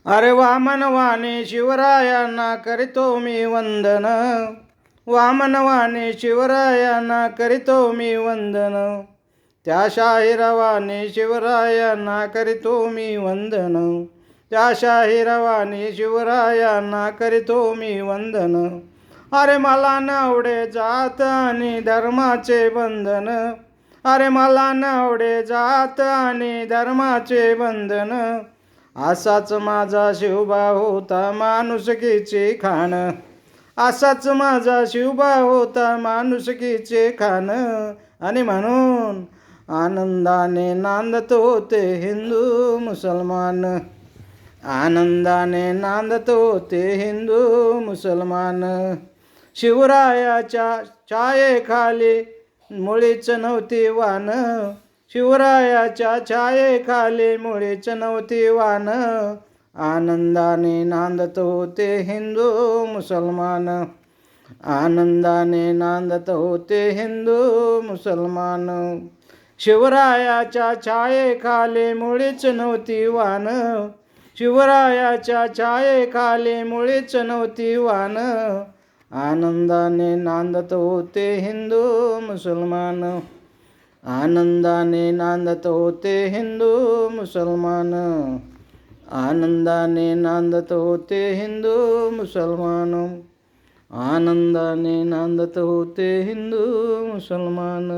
अरे वामनवाणी शिवरायांना करीतो मी वंदन, वामनवाणी शिवरायांना करीतो मी वंदन, त्या शाहिरवाणी शिवरायांना करीतो मी वंदन, त्या शाहिरवाणी शिवरायांना करीतो मी वंदन. अरे मला नावडे जात आणि धर्माचे बंधन, अरे मला नावडे जात आणि धर्माचे बंधन, असाच माझा शिवबा होता माणुसकीचे खाण, असाच माझा शिवबा होता माणुसकीचे खाण. आणि म्हणून आनंदाने नांदत होते हिंदू मुसलमान, आनंदाने नांदत होते हिंदू मुसलमान. शिवरायाच्या छायेखाली मुळीच नव्हती वान, शिवरायाच्या छायेखाली मुळीच नव्हती वान, आनंदाने नांदत होते हिंदू मुसलमान, आनंदाने नांदत होते हिंदू मुसलमान. शिवरायाच्या छायेखाली मुळीच नव्हती वान, शिवरायाच्या छायेखाली मुळीच नव्हती वान, आनंदाने नांदत होते हिंदू मुसलमान, आनंदाने नांदत होते हिंदू मुसलमान, आनंदाने नांदत होते हिंदू मुसलमान, आनंदाने नांदत होते हिंदू मुसलमान.